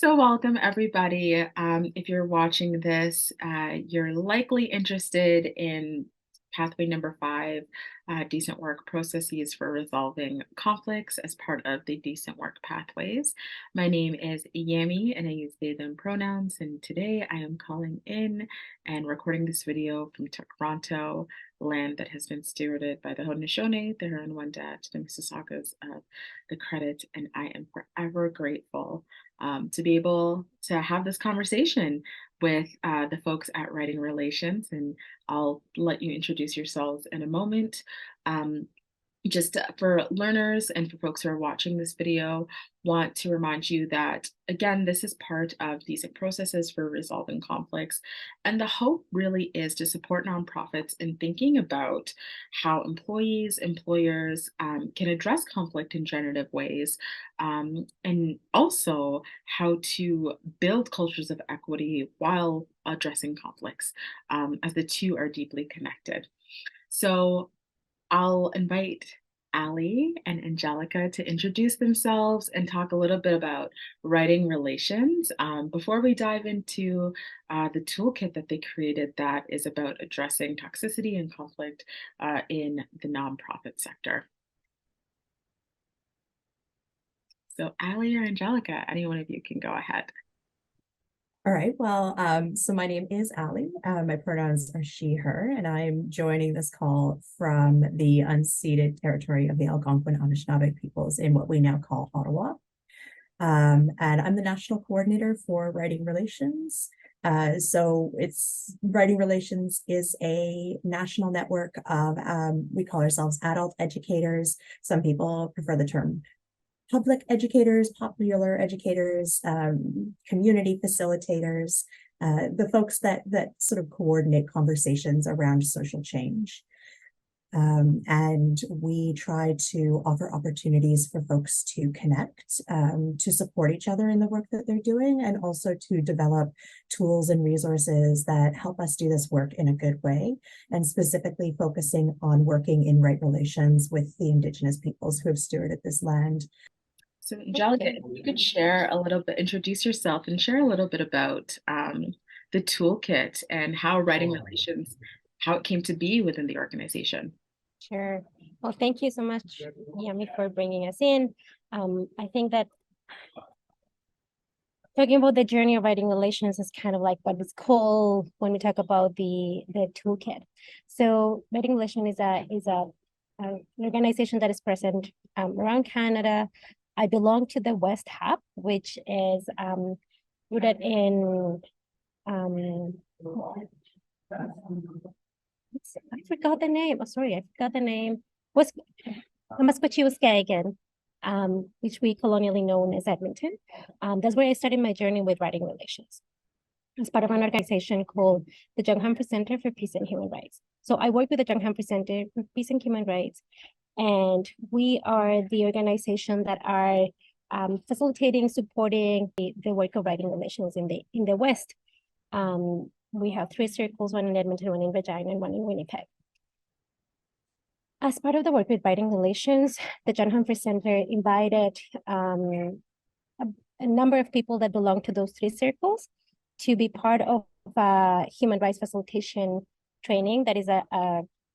So, welcome everybody. If you're watching this, you're likely interested in pathway number five, decent work processes for resolving conflicts as part of the decent work pathways. My name is Yami and I use they, them pronouns. And today I am calling in and recording this video from Toronto, land that has been stewarded by the Haudenosaunee, the Huron-Wendat, the Mississaugas of the Credit. And I am forever grateful to be able to have this conversation with the folks at Writing Relations. And I'll let you introduce yourselves in a moment. Um, just for learners and for folks who are watching this video, want to remind you that, again, this is part of decent processes for resolving conflicts. And the hope really is to support nonprofits in thinking about how employees, employers can address conflict in generative ways, and also how to build cultures of equity while addressing conflicts, as the two are deeply connected. So I'll invite Ali and Angelica to introduce themselves and talk a little bit about writing relations before we dive into the toolkit that they created that is about addressing toxicity and conflict in the nonprofit sector. So, Ali or Angelica, any one of you can go ahead. All right. Well, so my name is Ali. My pronouns are she, her, and I'm joining this call from the unceded territory of the Algonquin Anishinaabe peoples in what we now call Ottawa. And I'm the national coordinator for Writing Relations. So it's Writing Relations is a national network of, we call ourselves adult educators. Some people prefer the term public educators, popular educators, community facilitators, the folks that sort of coordinate conversations around social change. And we try to offer opportunities for folks to connect, to support each other in the work that they're doing, and also to develop tools and resources that help us do this work in a good way, and specifically focusing on working in right relations with the Indigenous peoples who have stewarded this land. So, Angelica, if you could share a little bit, introduce yourself and share a little bit about the toolkit and how Writing Relations, how it came to be within the organization. Sure. Well, thank you so much, Yami, for bringing us in. I think that talking about the journey of writing relations is kind of like what it's called when we talk about the toolkit. So, writing relation is an organization that is present around Canada. I belong to the West Hub, which is rooted in I forgot the name. Oh, sorry, I forgot the name. Was Amaskwaciwâskahikan, which we colonially known as Edmonton. That's where I started my journey with writing relations as part of an organization called the John Humphrey Center for Peace and Human Rights. So I work with the John Humphrey Center for Peace and Human Rights, and we are the organization that are facilitating, supporting the work of writing relations in the West. We have 3 circles, one in Edmonton, one in Regina, and one in Winnipeg. As part of the work with writing relations, the John Humphrey Center invited a number of people that belong to those 3 circles to be part of human rights facilitation training. That is a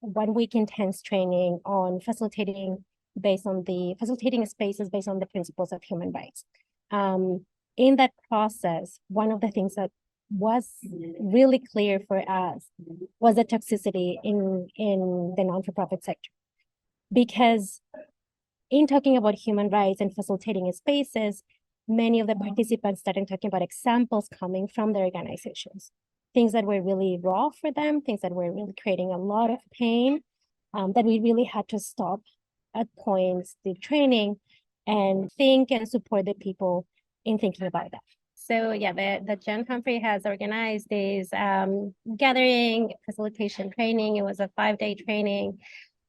1-week intense training on facilitating spaces based on the principles of human rights. In that process, one of the things that was really clear for us was the toxicity in the non-for-profit sector. Because in talking about human rights and facilitating spaces, many of the participants started talking about examples coming from their organizations, things that were really raw for them, things that were really creating a lot of pain, that we really had to stop at points, the training, and think and support the people in thinking about that. So yeah, the John Humphrey has organized this gathering, facilitation training. It was a 5-day training.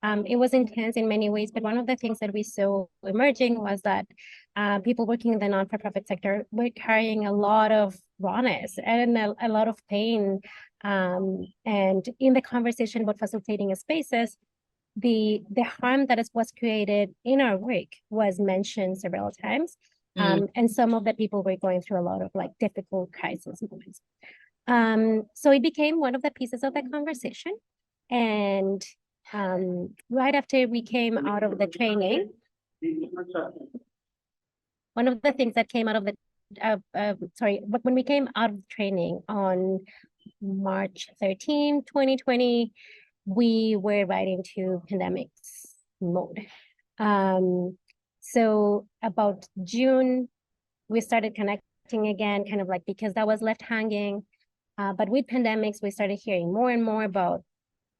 It was intense in many ways, but one of the things that we saw emerging was that people working in the non-for-profit sector were carrying a lot of rawness and a lot of pain. And in the conversation about facilitating spaces, the harm that was created in our work was mentioned several times. And some of the people were going through a lot of like difficult crisis moments. So it became one of the pieces of the conversation. And right after we came out of the training, one of the things that came out of the but when we came out of training on March 13, 2020, we were right into pandemics mode. So about June, we started connecting again, kind of like because that was left hanging. But with pandemics, we started hearing more and more about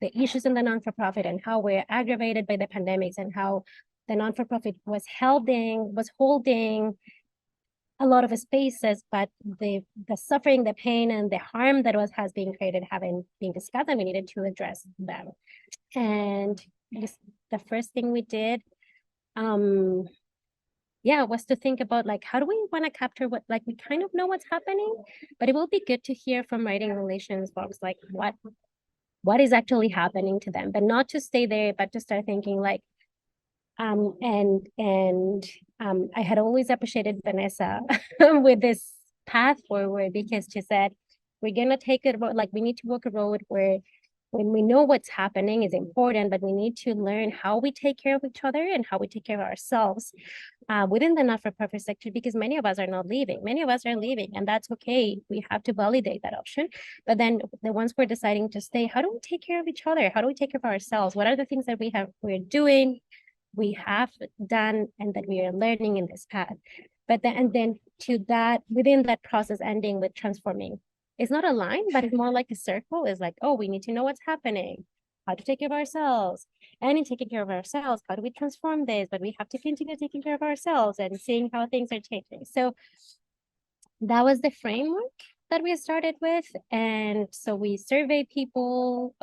the issues in the non-for-profit and how we're aggravated by the pandemics and how the non-for-profit was holding a lot of spaces, but the suffering, the pain, and the harm that has been created haven't been discussed, and we needed to address them. And the first thing we did, was to think about like, how do we want to capture what, like, we kind of know what's happening, but it will be good to hear from writing relations folks, like what is actually happening to them, but not to stay there, but to start thinking like, I had always appreciated Vanessa with this path forward, because she said, we're gonna take it, like we need to walk a road where when we know what's happening is important, but we need to learn how we take care of each other and how we take care of ourselves within the not-for-profit sector, because many of us are not leaving. Many of us are leaving, and that's okay. We have to validate that option. But then the ones who are deciding to stay, how do we take care of each other? How do we take care of ourselves? What are the things that we're doing, we have done, and that we are learning in this path? But then to that, within that process, ending with transforming. It's not a line, but it's more like a circle. It's like, oh, we need to know what's happening, how to take care of ourselves. And in taking care of ourselves, how do we transform this? But we have to continue taking care of ourselves and seeing how things are changing. So that was the framework that we started with. And so we surveyed people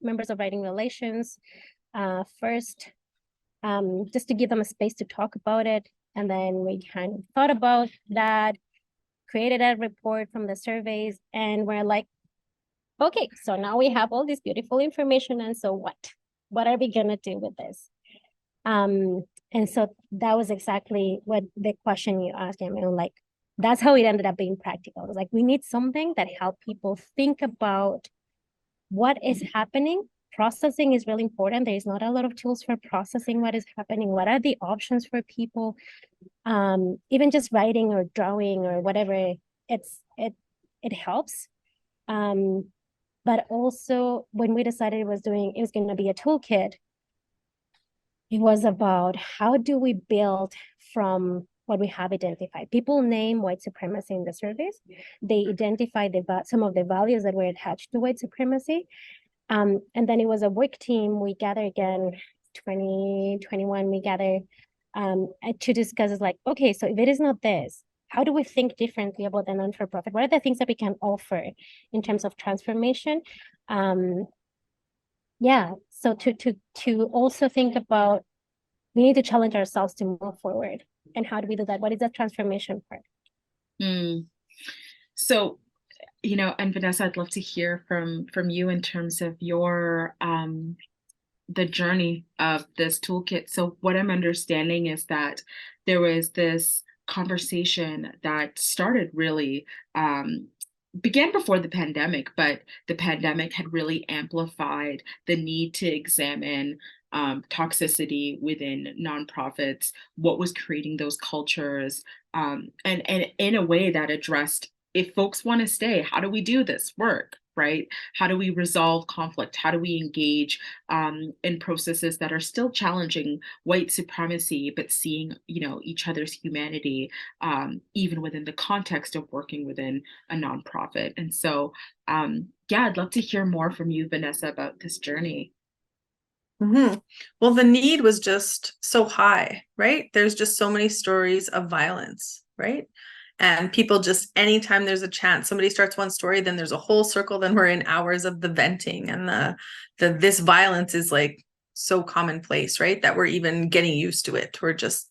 members of writing relations first, just to give them a space to talk about it. And then we kind of thought about that, created a report from the surveys, and we're like, okay, so now we have all this beautiful information, and so what are we gonna do with this? And so that was exactly what the question you asked him, and like, that's how it ended up being practical. It was like, we need something that help people think about what is happening. Processing is really important. There is not a lot of tools for processing what is happening. What are the options for people? Even just writing or drawing or whatever, it helps. But also when we decided it was going to be a toolkit, it was about how do we build from what we have identified. People name white supremacy in the surveys. They identify some of the values that were attached to white supremacy. And then it was a work team. We gathered again, 2021, we gathered to discuss is like, okay, so if it is not this, how do we think differently about the non-for-profit? What are the things that we can offer in terms of transformation? So to also think about, we need to challenge ourselves to move forward. And how do we do that? What is that transformation part? So, and Vanessa, I'd love to hear from you in terms of your the journey of this toolkit. So what I'm understanding is that there was this conversation that started really began before the pandemic, but the pandemic had really amplified the need to examine toxicity within nonprofits, what was creating those cultures, and in a way that addressed, if folks want to stay, how do we do this work, right? How do we resolve conflict? How do we engage in processes that are still challenging white supremacy, but seeing, each other's humanity, even within the context of working within a nonprofit? And so, I'd love to hear more from you, Vanessa, about this journey. Well, the need was just so high, right? There's just so many stories of violence, right? And people just, anytime there's a chance, somebody starts one story, then there's a whole circle, then we're in hours of the venting, and this violence is like so commonplace, right? That we're even getting used to it. We're just,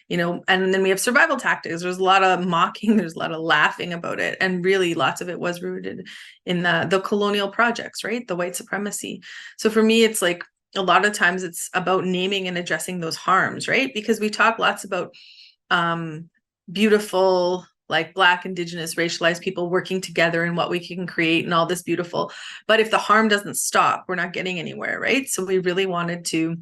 and then we have survival tactics. There's a lot of mocking, there's a lot of laughing about it. And really lots of it was rooted in the colonial projects, right? The white supremacy. So for me, it's like, a lot of times it's about naming and addressing those harms, right? Because we talk lots about beautiful, like Black, Indigenous, racialized people working together and what we can create and all this beautiful. But if the harm doesn't stop, we're not getting anywhere, right? So we really wanted to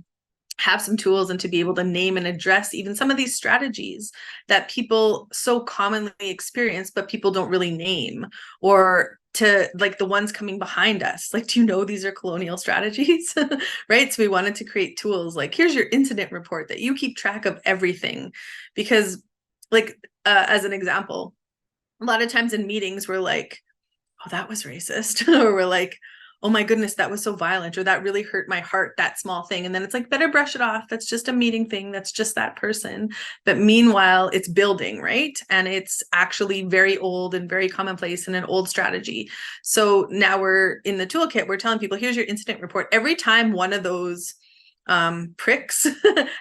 have some tools and to be able to name and address even some of these strategies that people so commonly experience, but people don't really name, or to like the ones coming behind us. Like, do you know these are colonial strategies? Right? So we wanted to create tools like, here's your incident report that you keep track of everything. Because like, as an example, a lot of times in meetings, we're like, oh, that was racist. Or we're like, oh my goodness, that was so violent, or that really hurt my heart, that small thing. And then it's like, better brush it off. That's just a meeting thing. That's just that person. But meanwhile, it's building, right? And it's actually very old and very commonplace and an old strategy. So now we're in the toolkit, we're telling people, here's your incident report. Every time one of those pricks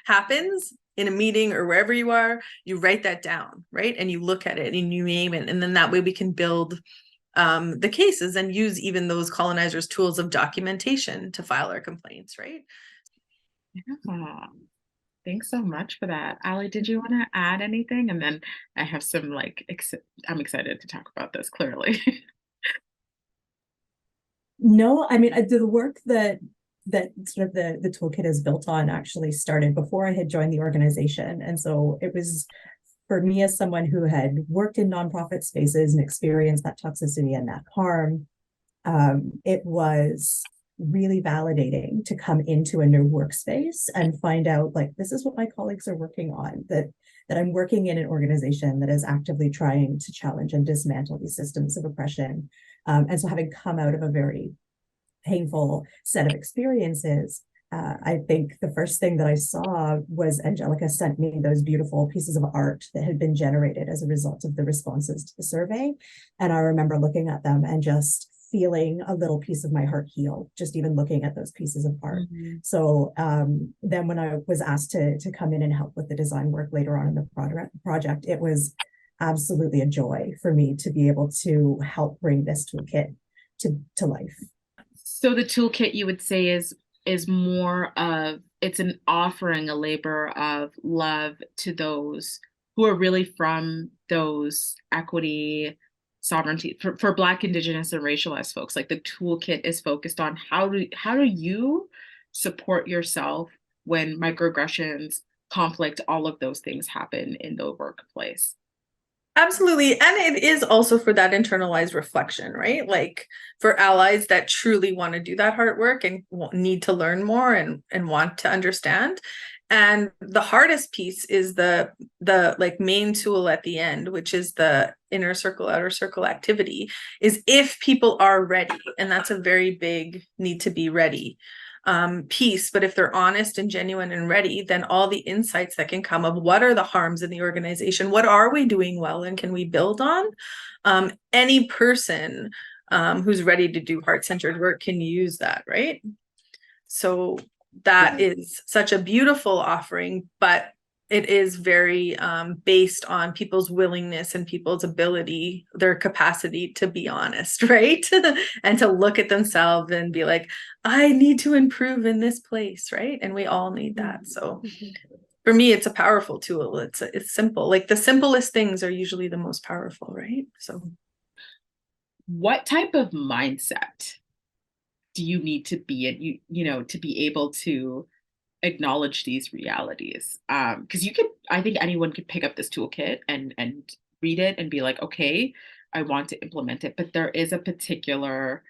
happens in a meeting or wherever you are, you write that down, right? And you look at it and you name it. And then that way we can build the cases and use even those colonizers' tools of documentation to file our complaints, right? Yeah. Thanks so much for that. Ali, did you want to add anything? And then I have some like, I'm excited to talk about this clearly. No, I mean, the work that sort of the toolkit is built on actually started before I had joined the organization. And so it was for me, as someone who had worked in nonprofit spaces and experienced that toxicity and that harm, it was really validating to come into a new workspace and find out, like, this is what my colleagues are working on, that I'm working in an organization that is actively trying to challenge and dismantle these systems of oppression. And so having come out of a very painful set of experiences, I think the first thing that I saw was Angelica sent me those beautiful pieces of art that had been generated as a result of the responses to the survey. And I remember looking at them and just feeling a little piece of my heart heal, just even looking at those pieces of art. Mm-hmm. So then when I was asked to come in and help with the design work later on in the project, it was absolutely a joy for me to be able to help bring this toolkit to life. So the toolkit, you would say, is more of, it's an offering, a labor of love to those who are really from those equity, sovereignty, for Black, Indigenous, and racialized folks. Like, the toolkit is focused on how do you support yourself when microaggressions, conflict, all of those things happen in the workplace. Absolutely. And it is also for that internalized reflection, right? Like, for allies that truly want to do that hard work and need to learn more and want to understand. And the hardest piece is the like main tool at the end, which is the inner circle, outer circle activity, is if people are ready. And that's a very big need to be ready piece. But if they're honest and genuine and ready, then all the insights that can come of what are the harms in the organization, what are we doing well, and can we build on? Any person who's ready to do heart-centered work can use that, right? So that is such a beautiful offering, but it is very based on people's willingness and people's ability, their capacity to be honest, right? And to look at themselves and be like, I need to improve in this place, right? And we all need that. So for me, it's a powerful tool. It's simple. Like, the simplest things are usually the most powerful, right? So what type of mindset do you need to be in, you know, to be able to acknowledge these realities? Because I think anyone could pick up this toolkit and read it and be like, okay, I want to implement it. But there is a particular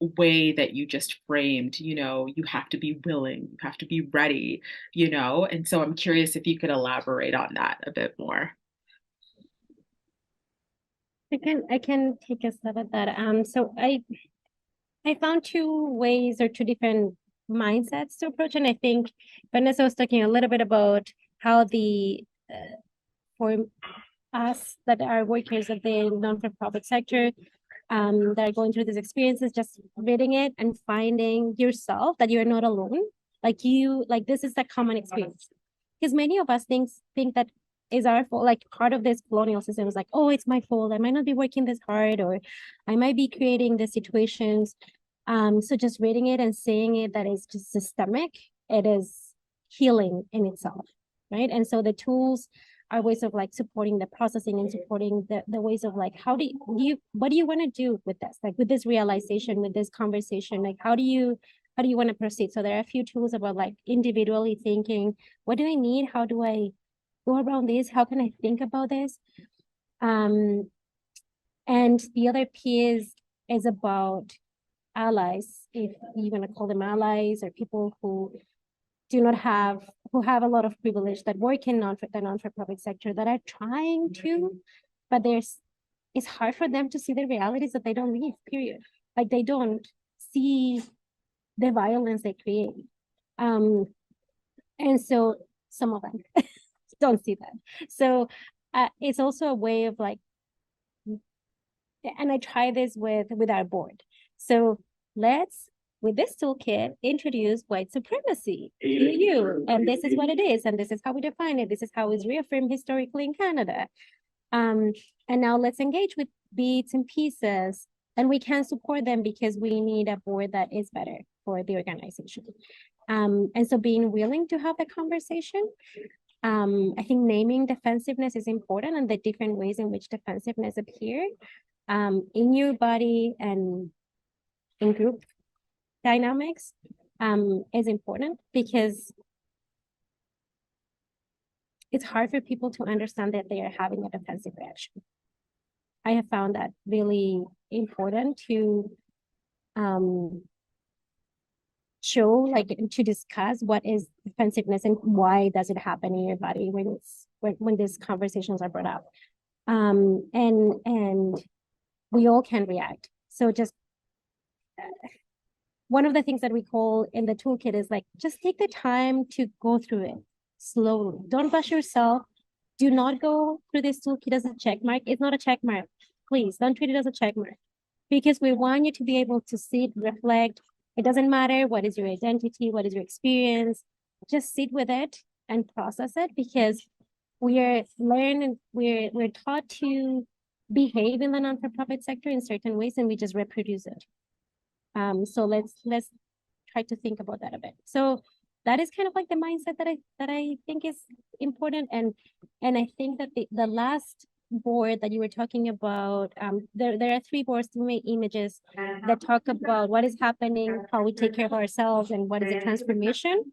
way that you just framed, you know, you have to be willing, you have to be ready, you know. And so I'm curious if you could elaborate on that a bit more. I can take a stab at that. So I found two ways or two different mindsets to approach, and I think Vanessa was talking a little bit about how for us that are workers of the non-for-profit sector, that are going through these experiences, just reading it and finding yourself that you're not alone. Like, this is a common experience, because many of us think that is our fault. Like, part of this colonial system is like, oh, it's my fault, I might not be working this hard, or I might be creating the situations. So just reading it and seeing it, that is just systemic, it is healing in itself. right? And so the tools are ways of like supporting the processing and supporting the ways of like, what do you want to do with this? Like with this realization, with this conversation, like how do you want to proceed? So there are a few tools about like individually thinking, what do I need? How do I go around this? How can I think about this? And the other piece is about allies, if you want to call them allies, or people who have a lot of privilege that work in the non-for-profit sector that are trying to, but it's hard for them to see the realities that they don't live, period. Like they don't see the violence they create. And so some of them don't see that. So it's also a way of like, and I try this with our board. So let's, with this toolkit, introduce white supremacy to you. And this is what it is. And this is how we define it. This is how it's reaffirmed historically in Canada. And now let's engage with bits and pieces. And we can support them because we need a board that is better for the organization. And so being willing to have the conversation. I think naming defensiveness is important, and the different ways in which defensiveness appear in your body and in group dynamics is important, because it's hard for people to understand that they are having a defensive reaction. I have found that really important to show, like, to discuss what is defensiveness and why does it happen in your body when these conversations are brought up. And we all can react. So just one of the things that we call in the toolkit is like, just take the time to go through it slowly. Don't rush yourself. Do not go through this toolkit as a check mark. It's not a check mark. Please don't treat it as a check mark, because we want you to be able to sit, reflect. It doesn't matter what is your identity, what is your experience. Just sit with it and process it, because we're taught to behave in the non-for-profit sector in certain ways, and we just reproduce it. So let's try to think about that a bit. So that is kind of like the mindset that I think is important. And I think that the last board that you were talking about, there are 3 boards, 3 images that talk about what is happening, how we take care of ourselves, and what is the transformation.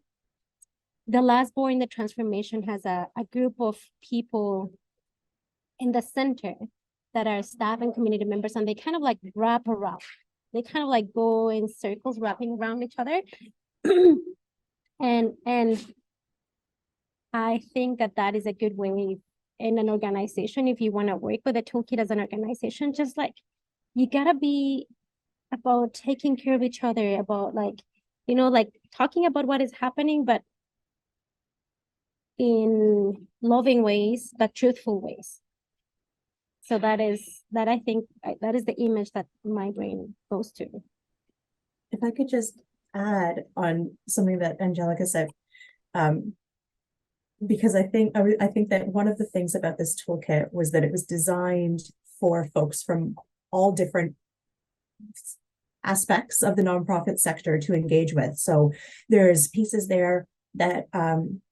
The last board in the transformation has a group of people in the center that are staff and community members, and they kind of like wrap around. They kind of like go in circles, wrapping around each other. And I think that is a good way in an organization, if you want to work with a toolkit as an organization, just like, you gotta be about taking care of each other, about like, like talking about what is happening, but in loving ways, but truthful ways. So that I think that is the image that my brain goes to. If I could just add on something that Angelica said, because I think that one of the things about this toolkit was that it was designed for folks from all different aspects of the nonprofit sector to engage with. So there's pieces there that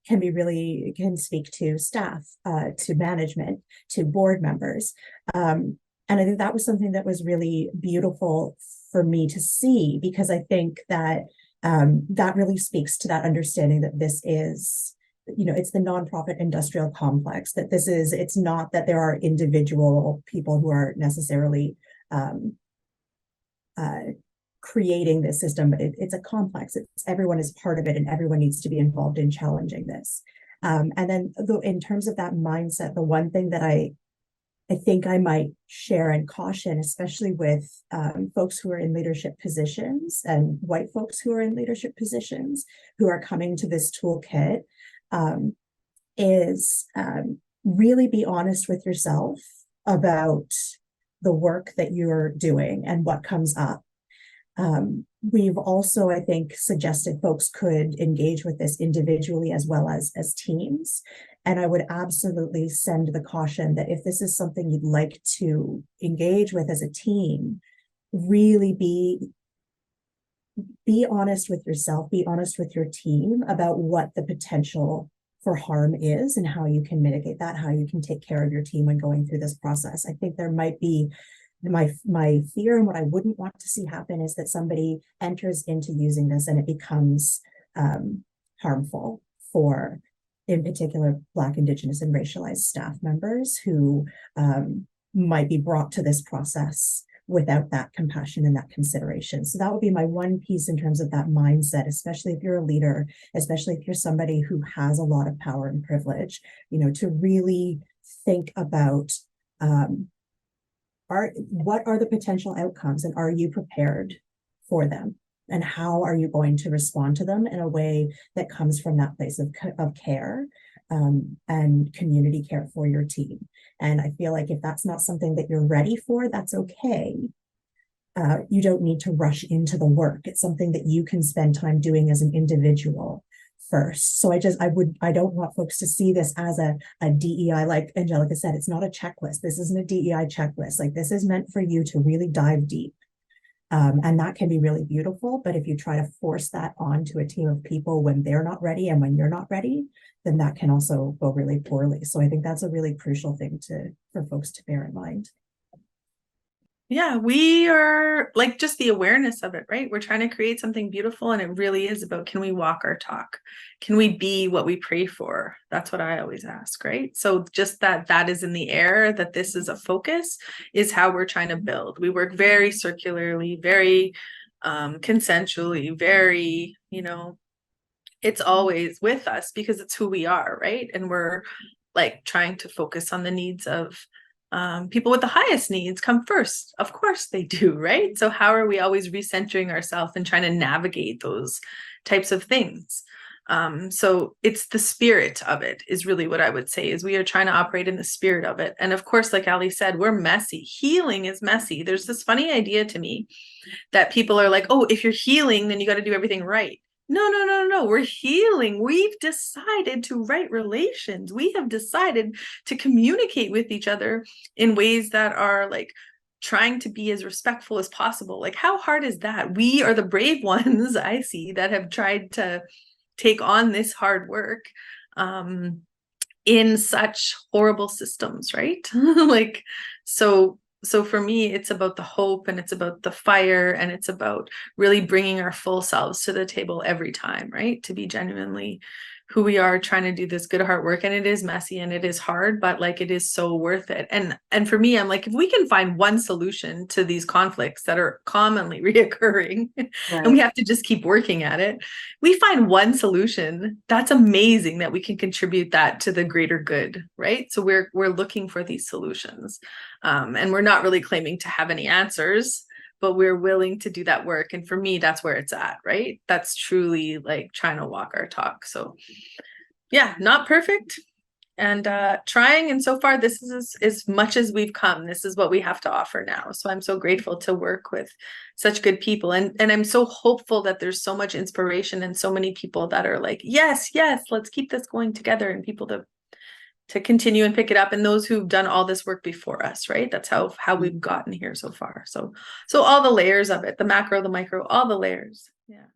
can speak to staff, to management, to board members. And I think that was something that was really beautiful for me to see, because I think that that really speaks to that understanding that this is, it's the nonprofit industrial complex, that it's not that there are individual people who are necessarily creating this system, but it's a complex. Everyone is part of it, and everyone needs to be involved in challenging this. And then in terms of that mindset, the one thing that I think I might share and caution, especially with folks who are in leadership positions and white folks who are in leadership positions who are coming to this toolkit, is really be honest with yourself about the work that you're doing and what comes up. We've also, I think, suggested folks could engage with this individually as well as teams. And I would absolutely send the caution that if this is something you'd like to engage with as a team, really be honest with yourself, be honest with your team about what the potential for harm is and how you can mitigate that, how you can take care of your team when going through this process. I think there might be my fear, and what I wouldn't want to see happen is that somebody enters into using this and it becomes harmful for, in particular, Black, Indigenous, and racialized staff members who might be brought to this process without that compassion and that consideration. So that would be my one piece in terms of that mindset, especially if you're a leader, especially if you're somebody who has a lot of power and privilege, you know, to really think about what are the potential outcomes, and are you prepared for them? And how are you going to respond to them in a way that comes from that place of care and community care for your team? And I feel like if that's not something that you're ready for, that's okay. You don't need to rush into the work. It's something that you can spend time doing as an individual first. So I don't want folks to see this as a DEI, like Angelica said, it's not a checklist. This isn't a DEI checklist. Like, this is meant for you to really dive deep. And that can be really beautiful. But if you try to force that onto a team of people when they're not ready and when you're not ready, then that can also go really poorly. So I think that's a really crucial thing for folks to bear in mind. Yeah, we are like just the awareness of it, right? We're trying to create something beautiful, and it really is about, can we walk our talk? Can we be what we pray for? That's what I always ask, right? So just that is in the air, that this is a focus, is how we're trying to build. We work very circularly, very consensually, very, you know, it's always with us because it's who we are, right? And we're like trying to focus on the needs of people with the highest needs come first. Of course they do, right? So how are we always recentering ourselves and trying to navigate those types of things? So it's the spirit of it is really what I would say, is we are trying to operate in the spirit of it. And of course, like Ali said, we're messy. Healing is messy. There's this funny idea to me that people are like, oh, if you're healing, then you got to do everything right. No. We're healing. We've decided to write relations. We have decided to communicate with each other in ways that are like trying to be as respectful as possible. Like, how hard is that? We are the brave ones, I see, that have tried to take on this hard work in such horrible systems, right? Like, so for me, it's about the hope, and it's about the fire, and it's about really bringing our full selves to the table every time, right? To be genuinely who we are, trying to do this good heart work. And it is messy and it is hard, but like, it is so worth it. And for me, I'm like, if we can find one solution to these conflicts that are commonly reoccurring, and we have to just keep working at it, we find one solution, that's amazing that we can contribute that to the greater good, right? So we're looking for these solutions. And we're not really claiming to have any answers, but we're willing to do that work. And for me, that's where it's at, right? That's truly like trying to walk our talk. So yeah, not perfect, and trying. And so far, this is as much as we've come. This is what we have to offer now. So I'm so grateful to work with such good people. And I'm so hopeful that there's so much inspiration and so many people that are like, yes, let's keep this going together, and people to continue and pick it up, and those who've done all this work before us, right? That's how we've gotten here so far. So all the layers of it, the macro, the micro, all the layers. Yeah.